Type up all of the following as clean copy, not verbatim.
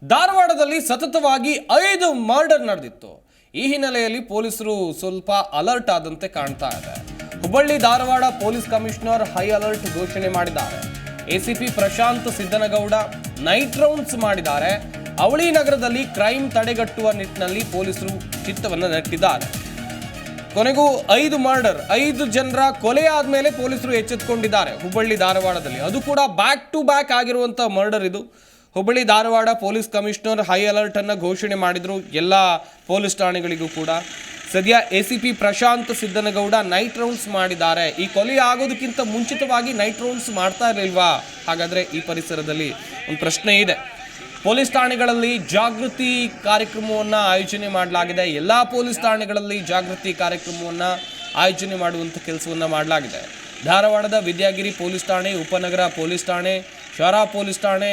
ಧಾರವಾಡದಲ್ಲಿ ಸತತವಾಗಿ 5 ಮರ್ಡರ್ ನಡೆದಿತ್ತು. ಈ ಹಿನ್ನೆಲೆಯಲ್ಲಿ ಪೊಲೀಸರು ಸ್ವಲ್ಪ ಅಲರ್ಟ್ ಆದಂತೆ ಕಾಣ್ತಾ ಇದೆ. Hubballi Dharwad police commissioner high alert ಘೋಷಣೆ ಮಾಡಿದ್ದಾರೆ. ACP Prashant Siddanagouda night rounds ಮಾಡಿದ್ದಾರೆ. ಅವಳಿ ನಗರದಲ್ಲಿ ಕ್ರೈಮ್ ತಡೆಗಟ್ಟುವ ನಿಟ್ಟಿನಲ್ಲಿ ಪೊಲೀಸರು ಚಿತ್ತವನ್ನು ನೆಟ್ಟಿದ್ದಾರೆ. ಕೊನೆಗೂ 5 ಮರ್ಡರ್, 5 ಜನರ ಕೊಲೆ ಆದ್ಮೇಲೆ ಪೊಲೀಸರು ಎಚ್ಚೆತ್ತುಕೊಂಡಿದ್ದಾರೆ ಹುಬ್ಬಳ್ಳಿ ಧಾರವಾಡದಲ್ಲಿ. ಅದು ಕೂಡ ಬ್ಯಾಕ್ ಟು ಬ್ಯಾಕ್ ಆಗಿರುವಂಥ ಮರ್ಡರ್ ಇದು. Hubballi Dharwad police commissioner high alert ಅನ್ನು ಘೋಷಣೆ ಮಾಡಿದ್ರು ಎಲ್ಲ ಪೊಲೀಸ್ ಠಾಣೆಗಳಿಗೂ ಕೂಡ. ಸದ್ಯ ACP Prashant Siddanagouda night rounds ಮಾಡಿದ್ದಾರೆ. ಈ ಕೊಲೆ ಆಗೋದಕ್ಕಿಂತ ಮುಂಚಿತವಾಗಿ ನೈಟ್ ರೌಂಡ್ಸ್ ಮಾಡ್ತಾ ಇರಲಿಲ್ವಾ? ಹಾಗಾದ್ರೆ ಈ ಪರಿಸರದಲ್ಲಿ ಒಂದು ಪ್ರಶ್ನೆ ಇದೆ. ಪೊಲೀಸ್ ಠಾಣೆಗಳಲ್ಲಿ ಜಾಗೃತಿ ಕಾರ್ಯಕ್ರಮವನ್ನು ಆಯೋಜನೆ ಮಾಡಲಾಗಿದೆ. ಎಲ್ಲ ಪೊಲೀಸ್ ಠಾಣೆಗಳಲ್ಲಿ ಜಾಗೃತಿ ಕಾರ್ಯಕ್ರಮವನ್ನು ಆಯೋಜನೆ ಮಾಡುವಂಥ ಕೆಲಸವನ್ನು ಮಾಡಲಾಗಿದೆ. ಧಾರವಾಡದ ವಿದ್ಯಾಗಿರಿ ಪೊಲೀಸ್ ಠಾಣೆ, ಉಪನಗರ ಪೊಲೀಸ್ ಠಾಣೆ, ಶಾರಾ ಪೊಲೀಸ್ ಠಾಣೆ,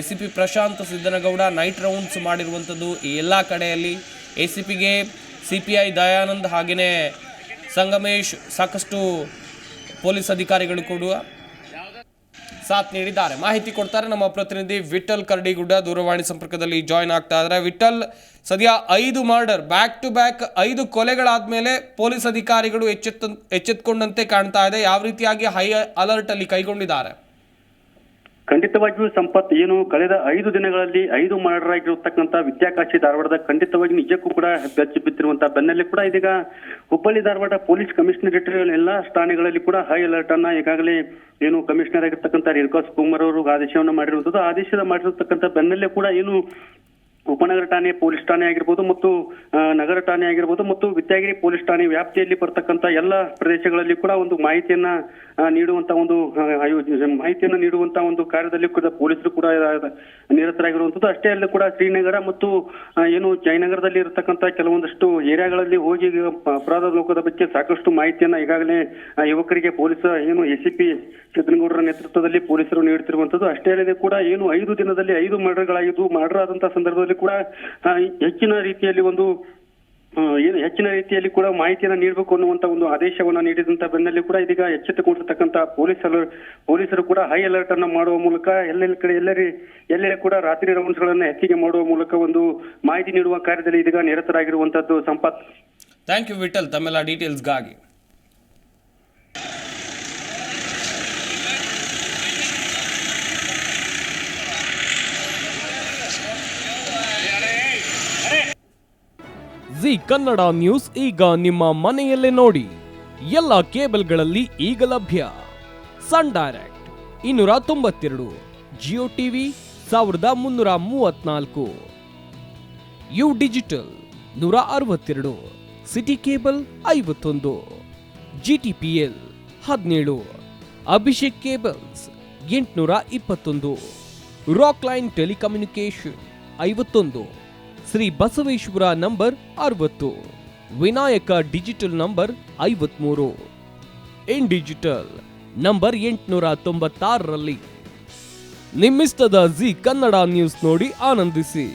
ACP Prashant Siddanagouda night rounds ಮಾಡಿರುವಂಥದ್ದು ಈ ಎಲ್ಲ ಕಡೆಯಲ್ಲಿ. ಎಸಿಪಿಗೆ ಸಿಪಿಐ ದಯಾನಂದ್ ಹಾಗೆಯೇ ಸಂಗಮೇಶ್ ಸಾಕಷ್ಟು ಪೊಲೀಸ್ ಅಧಿಕಾರಿಗಳು ಕೂಡ ಸಾಥ್ ನೀಡಿದ್ದಾರೆ. ಮಾಹಿತಿ ಕೊಡ್ತಾರೆ ನಮ್ಮ ಪ್ರತಿನಿಧಿ ವಿಠಲ್ ಕರಡಿಗುಡ್ಡ, ದೂರವಾಣಿ ಸಂಪರ್ಕದಲ್ಲಿ ಜಾಯ್ನ್ ಆಗ್ತಾ ಇದ್ದಾರೆ. ವಿಠಲ್, ಸದ್ಯ 5 ಮರ್ಡರ್ ಬ್ಯಾಕ್ ಟು ಬ್ಯಾಕ್ 5 ಕೊಲೆಗಳಾದ್ಮೇಲೆ ಪೊಲೀಸ್ ಅಧಿಕಾರಿಗಳು ಎಚ್ಚೆತ್ತುಕೊಂಡಂತೆ ಕಾಣ್ತಾ ಇದೆ. ಯಾವ ರೀತಿಯಾಗಿ ಹೈ ಅಲರ್ಟ್ ಅಲ್ಲಿ ಕೈಗೊಂಡಿದ್ದಾರೆ? ಖಂಡಿತವಾಗಿಯೂ ಸಂಪತ್, ಏನು ಕಳೆದ 5 ದಿನಗಳಲ್ಲಿ 5 ಮರ್ಡರ್ ಆಗಿರತಕ್ಕಂಥ ವಿದ್ಯಾಕಾಶಿ ಧಾರವಾಡದ ಖಂಡಿತವಾಗಿ ನಿಜಕ್ಕೂ ಕೂಡ ಬೆಚ್ಚಿ ಬಿದ್ದಿರುವಂತಹ ಬೆನ್ನಲ್ಲೇ ಕೂಡ ಇದೀಗ ಹುಬ್ಬಳ್ಳಿ ಧಾರವಾಡ ಪೊಲೀಸ್ ಕಮಿಷನರೇಟ್ ಎಲ್ಲಾ ಠಾಣೆಗಳಲ್ಲಿ ಕೂಡ ಹೈ ಅಲರ್ಟ್ ಅನ್ನ ಈಗಾಗಲೇ ಏನು ಕಮಿಷನರ್ ಆಗಿರ್ತಕ್ಕಂಥ ರೇಣುಕಾಸ್ ಕುಮಾರ್ ಅವರು ಆದೇಶವನ್ನು ಮಾಡಿರುವಂತದ್ದು. ಆದೇಶ ಮಾಡಿರತಕ್ಕಂಥ ಬೆನ್ನಲ್ಲೇ ಕೂಡ ಏನು ಉಪನಗರ ಠಾಣೆ ಪೊಲೀಸ್ ಠಾಣೆ ಆಗಿರ್ಬೋದು ಮತ್ತು ನಗರ ಠಾಣೆ ಆಗಿರ್ಬೋದು ಮತ್ತು ವಿದ್ಯಾಗಿರಿ ಪೊಲೀಸ್ ಠಾಣೆ ವ್ಯಾಪ್ತಿಯಲ್ಲಿ ಬರ್ತಕ್ಕಂಥ ಎಲ್ಲ ಪ್ರದೇಶಗಳಲ್ಲಿ ಕೂಡ ಒಂದು ಮಾಹಿತಿಯನ್ನ ನೀಡುವಂತ ಒಂದು ಕಾರ್ಯದಲ್ಲಿ ಕೂಡ ಪೊಲೀಸರು ಕೂಡ ನಿರತರಾಗಿರುವಂತದ್ದು. ಅಷ್ಟೇ ಅಲ್ಲದೆ ಕೂಡ ಶ್ರೀನಗರ ಮತ್ತು ಏನು ಜಯನಗರದಲ್ಲಿ ಇರತಕ್ಕಂಥ ಕೆಲವೊಂದಷ್ಟು ಏರಿಯಾಗಳಲ್ಲಿ ಹೋಗಿ ಅಪರಾಧ ಲೋಕದ ಬಗ್ಗೆ ಸಾಕಷ್ಟು ಮಾಹಿತಿಯನ್ನ ಈಗಾಗಲೇ ಯುವಕರಿಗೆ ಪೊಲೀಸ್ ಏನು ಎಸಿಪಿ ಸಿದ್ದನಗೌಡರ ನೇತೃತ್ವದಲ್ಲಿ ಪೊಲೀಸರು ನೀಡುತ್ತಿರುವಂತದ್ದು. ಅಷ್ಟೇ ಅಲ್ಲದೆ ಕೂಡ ಏನು 5 ದಿನದಲ್ಲಿ 5 ಮರ್ಡರ್ಗಳಾಗಿದ್ದು, ಮರ್ಡರ್ ಆದಂತಹ ಸಂದರ್ಭದಲ್ಲಿ ಕೂಡ ಹೆಚ್ಚಿನ ರೀತಿಯಲ್ಲಿ ಕೂಡ ಮಾಹಿತಿಯನ್ನ ನೀಡಬೇಕು ಅನ್ನುವಂತ ಒಂದು ಆದೇಶವನ್ನ ನೀಡಿದಂತ ಬೆನ್ನಲ್ಲಿ ಕೂಡ ಇದೀಗ ಎಚ್ಚೆತ್ತುಕೊಂಡಿರ್ತಕ್ಕಂಥ ಪೊಲೀಸರು ಕೂಡ ಹೈ ಅಲರ್ಟ್ ಅನ್ನ ಮಾಡುವ ಮೂಲಕ ಎಲ್ಲೆಡೆ ಕೂಡ ರಾತ್ರಿ ರೌಂಡ್ಸ್ ಗಳನ್ನ ಹೆಚ್ಚಿಗೆ ಮಾಡುವ ಮೂಲಕ ಒಂದು ಮಾಹಿತಿ ನೀಡುವ ಕಾರ್ಯದಲ್ಲಿ ಇದೀಗ ನಿರತರಾಗಿರುವಂತದ್ದು. ಸಂಪತ್, ಥ್ಯಾಂಕ್ ಯು ವಿಠಲ್ ತಮ್ಮೆಲ್ಲ ಡೀಟೇಲ್ಸ್ಗಾಗಿ. ಜಿ ಕನ್ನಡ ನ್ಯೂಸ್ ಈಗ ನಿಮ್ಮ ಮನೆಯಲ್ಲೇ ನೋಡಿ. ಎಲ್ಲ ಕೇಬಲ್ಗಳಲ್ಲಿ ಈಗ ಲಭ್ಯ. Sun Direct 292, Jio TV 1334, U Digital 162, City Cable 51, GTPL 17, Abhishek cables 821, Rock Line telecommunication 51, Shri Basaveshwara number 60, Vinayaka digital number 53, in digital number 896ರಲ್ಲಿ ನಿಮ್ಮಿಸ್ತದ ಜಿ ಕನ್ನಡ ನ್ಯೂಸ್ ನೋಡಿ ಆನಂದಿಸಿ.